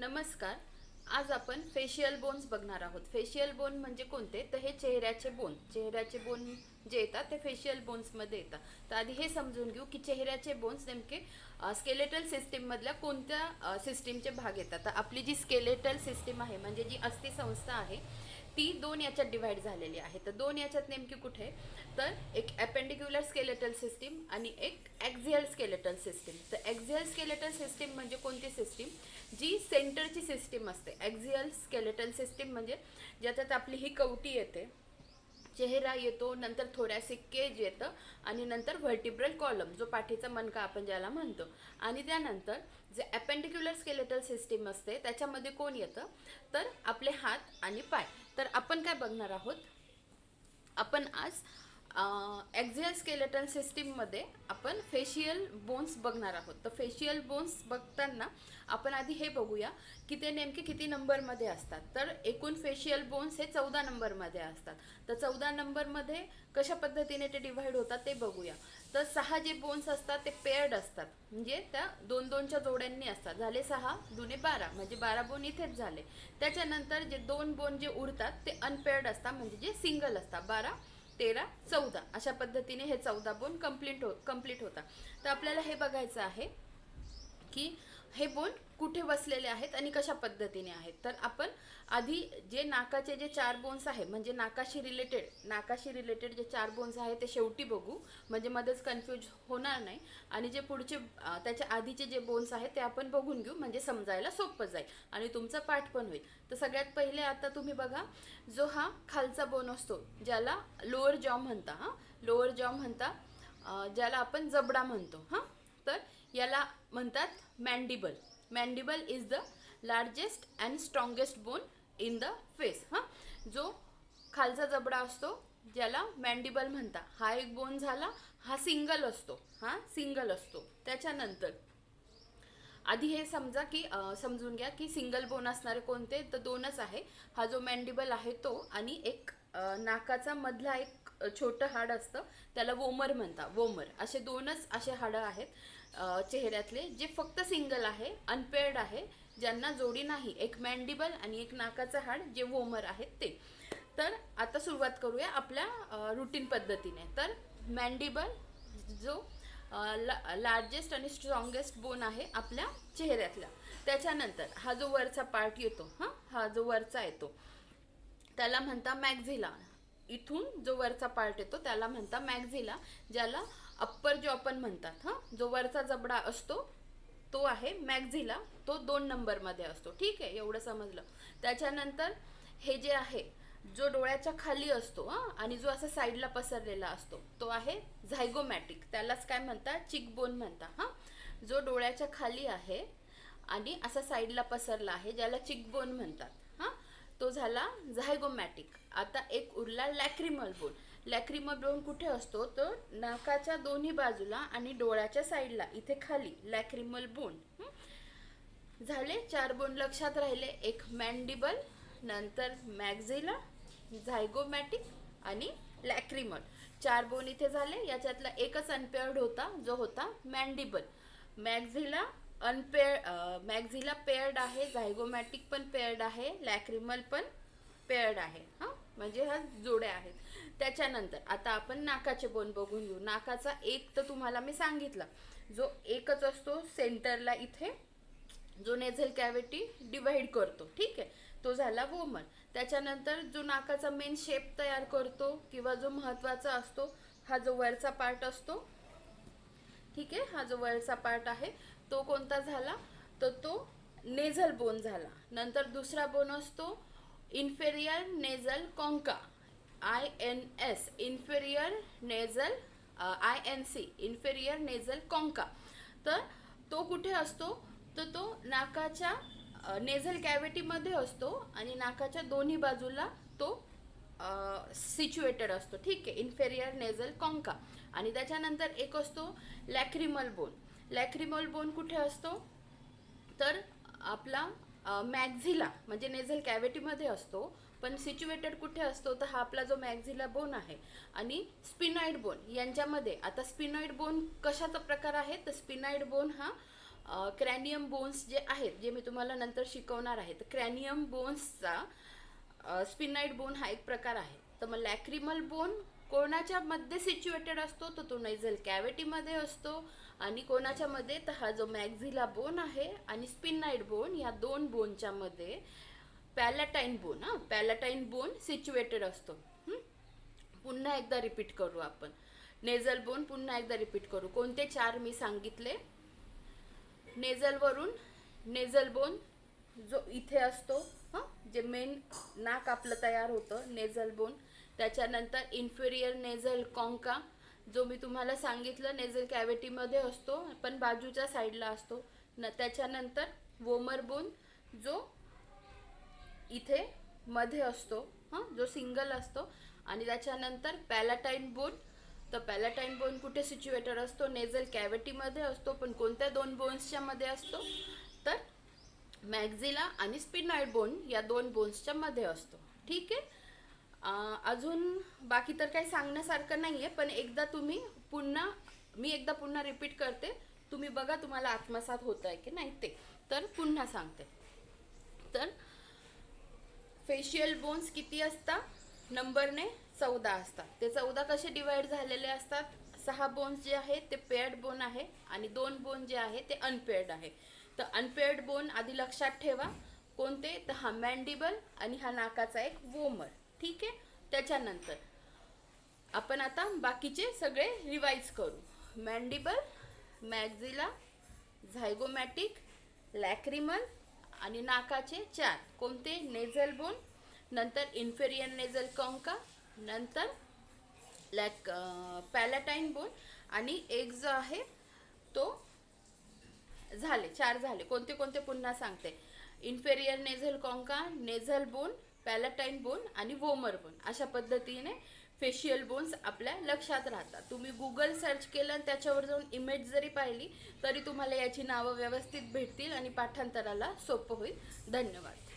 नमस्कार. आज आपण फेशियल बोन्स बघणार आहोत. फेशियल बोन म्हणजे कोणते? तर हे चेहऱ्याचे बोन जे येतात ते फेशियल बोन्समध्ये येतात. तर आधी हे समजून घेऊ की चेहऱ्याचे बोन्स नेमके स्केलेटल सिस्टीममधल्या कोणत्या सिस्टीमचे भाग येतात. तर आपली जी स्केलेटल सिस्टीम आहे म्हणजे जी अस्थिसंस्था आहे ती दोन याच्यात डिवाइड झालेली आहे. तर दोन याच्यात नेमकी कुठे? तर एक अपेंडिक्युलर स्केलेटल सिस्टीम आणि एक ॲक्झियल स्केलेटल सिस्टीम. तर ॲक्झियल स्केलेटल सिस्टीम म्हणजे कोणती सिस्टीम? जी सेंटरची सिस्टीम असते. ॲक्झियल स्केलेटल सिस्टीम म्हणजे ज्याच्यात आपली ही कवटी येते, चेहरा येतो, नंतर थोरॅसिक केज येतं आणि नंतर व्हर्टिब्रल कॉलम जो पाठीचा मणका आपण ज्याला म्हणतो. आणि त्यानंतर जे अपेंडिक्युलर स्केलेटल सिस्टीम असते त्याच्यामध्ये कोण येतं? तर आपले हात आणि पाय. तर आपण काय बघणार आहोत? आपण आज ॲक्झियल स्केलेटल सिस्टीममध्ये आपण फेशियल बोन्स बघणार आहोत. तर फेशियल बोन्स बघताना आपण आधी हे बघूया की ते नेमके किती नंबरमध्ये असतात. तर एकूण फेशियल बोन्स हे 14 नंबरमध्ये असतात. तर 14 नंबरमध्ये कशा पद्धतीने ते डिव्हाइड होतात ते बघूया. तर 6 जे बोन्स असतात ते पेअर्ड असतात, म्हणजे त्या 2-2च्या जोड्यांनी असतात. झाले 6 दुने 12, म्हणजे 12 बोन इथेच झाले. त्याच्यानंतर जे 2 बोन जे उरतात ते अनपेअर्ड असतात, म्हणजे जे सिंगल असतात. 12, 13, 14 अशा पद्धतीने हे 14 बोन कंप्लीट होतात. तर आपल्याला हे बघायचं आहे की हे बोन कुठे बसलेले आहेत आणि कशा पद्धतीने आहेत. तर आपण आधी जे नाकाचे जे 4 बोन्स आहे, म्हणजे नाकाशी रिलेटेड जे 4 बोन्स आहेत ते शेवटी बघू, म्हणजे मध्येच कन्फ्यूज होणार नाही. आणि जे पुढचे त्याच्या आधीचे जे बोन्स आहेत ते आपण बघून घेऊ, म्हणजे समजायला सोपं जाईल आणि तुमचा पाठ पण होईल. तर सगळ्यात पहिले आता तुम्ही बघा, जो हा खालचा बोन असतो ज्याला लोअर जॉ म्हणता, लोअर जॉ म्हणता, ज्याला आपण जबडा म्हणतो. तर याला म्हणतात mandible. Mandible is the largest and strongest bone in the face. जो खालचा जबडा असतो ज्याला मॅन्डिबल म्हणता, हा एक बोन झाला. हा सिंगल असतो. त्याच्यानंतर आधी हे समजून घ्या की सिंगल बोन असणारे कोणते? तर दोनच आहे. हा जो मॅन्डिबल आहे तो, आणि एक नाकाचा मधला एक छोटं हाड असतं त्याला वोमर म्हणता. वोमर असे दोनच असे हाडं आहेत चेहऱ्यातले जे फक्त सिंगल आहे, अनपेअर्ड आहे, ज्यांना जोडी नाही. एक मॅन्डिबल आणि एक नाकाचं हाड जे वोमर आहेत ते. तर आता सुरुवात करूया आपल्या रुटीन पद्धतीने. तर मॅन्डिबल जो लार्जेस्ट आणि स्ट्रॉंगेस्ट बोन आहे आपल्या चेहऱ्यातला. त्याच्यानंतर हा जो वरचा पार्ट येतो, हा जो वरचा येतो त्याला म्हणता मॅक्झिला. इथून जो वरचा पार्ट येतो त्याला म्हणता मॅक्झिला, ज्याला अप्पर जॉ पण म्हणतात. जो वरचा जबडा असतो तो आहे मॅक्झिला, तो 2 नंबरमध्ये असतो. ठीक आहे, एवढं समजलं. त्याच्यानंतर हे जे आहे, जो डोळ्याच्या खाली असतो आणि जो असा साईडला पसरलेला असतो तो आहे झायगोमॅटिक. त्यालाच काय म्हणतात? चिकबोन म्हणता. जो डोळ्याच्या खाली आहे आणि असा साईडला पसरला आहे ज्याला चिकबोन म्हणतात. तो झाला झायगोमॅटिक. आता एक उरला लॅक्रिमल बोन. लॅक्रिमल बोन कुठे असतो? तो नाकाच्या दोन्ही बाजूला आणि डोळ्याच्या साईडला इथे खाली लॅक्रिमल बोन. झाले 4 बोन लक्षात राहिले. एक मॅन्डिबल, नंतर मॅक्झिला, झायगोमॅटिक आणि लॅक्रिमल. 4 बोन इथे झाले. याच्यातला एकच अनपेअर्ड होता जो होता मॅन्डिबल. मॅक्झिला मॅक्झिला पेअर्ड आहे, झायगोमॅटिक पण पेअर्ड आहे, लॅक्रिमल पण पेअर्ड आहे. म्हणजे ह्या जोड्या आहेत. त्याच्यानंतर आता आपण नाकाचे बोन बघून घेऊ. नाकाचा एक तर तुम्हाला मी सांगितला, जो एकच असतो सेंटरला इथे, जो नेझल कॅव्हिटी डिवाइड करतो. ठीक आहे, तो झाला वोमर. त्याच्यानंतर जो नाकाचा मेन शेप तयार करतो किंवा जो महत्त्वाचा असतो, हा जो वरचा पार्ट असतो. ठीक आहे, हा जो वरचा पार्ट आहे तो कोणता झाला? तर तो नेझल बोन झाला. नंतर दुसरा बोन असतो inferior nasal concha, INS, inferior nasal, INC, inferior nasal concha. तर तो कुठे असतो? तर तो नाकाच्या नेझल कॅव्हिटीमध्ये असतो आणि नाकाच्या दोन्ही बाजूला तो सिच्युएटेड असतो. ठीक आहे, इन्फेरियर नेझल कॉन्का. आणि त्याच्यानंतर एक असतो लॅक्रिमल बोन. लॅक्रिमल बोन कुठे असतो? तर आपला मॅक्झिला म्हणजे नेझल कॅव्हिटीमध्ये असतो, पण सिच्युएटेड कुठे असतो? तर हा आपला जो मॅक्झिला बोन आहे आणि स्पिनॉइड बोन यांच्यामध्ये. आता स्पिनॉइड बोन कशाचा प्रकार आहे? तर स्पिनॉइड बोन हा क्रॅनियम बोन्स जे आहेत, जे मी तुम्हाला नंतर शिकवणार आहे, तर क्रॅनियम बोन्सचा स्पिनाइड बोन हा एक प्रकार आहे. तर मग लॅक्रिमल बोन कोणाच्या मध्ये सिच्युएटेड असतो, तर तो नेझल कॅव्हिटीमध्ये असतो. आणि कोणाच्या मध्ये, तर हा जो मॅक्झिला बोन आहे आणि स्पिनाइड बोन, या दोन बोनच्या मध्ये पॅलाटाईन बोन, पॅलाटाईन बोन सिच्युएटेड असतो. पुन्हा एकदा रिपीट करू आपण. नेझल बोन पुन्हा एकदा रिपीट करू. कोणते चार मी सांगितले. नेझल वरून नेझल बोन जो इथे असतो, जे मेन नाक आपलं तयार होतं, नेझल बोन. त्याच्यानंतर इन्फेरियर नेझल कॉन्का, जो मी तुम्हाला सांगितलं नेझल कॅव्हिटीमध्ये असतो पण बाजूच्या साईडला असतो. त्याच्यानंतर वोमर बोन जो इथे मध्ये असतो, जो सिंगल असतो. आणि त्याच्यानंतर पॅलाटाईन बोन. तर पॅलाटाईन बोन कुठे सिच्युएटेड असतो, नेझल कॅव्हिटीमध्ये असतो, पण कोणत्या दोन बोन्सच्या मध्ये असतो, तर मॅक्झिला आणि स्पिनाइड बोन या दोन बोन्सच्या मध्ये असतो. ठीक आहे. अजून बाकी तर काही सांगण्यासारखं नाही आहे, पण एकदा तुम्ही मी एकदा पुन्हा रिपीट करते, तुम्ही बघा तुम्हाला आत्मसात होत आहे की नाही ते. तर पुन्हा सांगते. तर फेशियल बोन्स किती असतात, नंबरने 14 असतात. ते 14 कसे डिवाइड झालेले असतात, 6 बोन्स जे आहेत ते पेअर्ड बोन आहे आणि 2 बोन जे आहे ते अनपेअर्ड आहे. तर अनपेअर्ड बोन आधी लक्षात ठेवा कोणते, तर हा मॅन्डिबल आणि हा नाकाचा एक वोमर. ठीक आहे. त्याच्यानंतर आपण आता बाकीचे सगळे रिवाइज करू. मॅन्डिबल, मॅक्झिला, झायगोमॅटिक, लॅक्रिमल आणि नाकाचे 4 कोणते, नेझल बोन, नंतर इन्फेरियर नेझल कॉन्का, नंतर पॅलाटाईन बोन आणि एक जो आहे तो झाले 4 झाले. कोणते कोणते पुन्हा सांगते. Inferior nasal concha, nasal bone, palatine bone आणि वोमर बोन. अशा पद्धतीने फेशियल बोन्स आपल्या लक्षात राहतात. तुम्ही गुगल सर्च केलं आणि त्याच्यावर जाऊन इमेज जरी पाहिली तरी तुम्हाला याची नावं व्यवस्थित भेटतील आणि पाठांतराला सोपं होईल. धन्यवाद.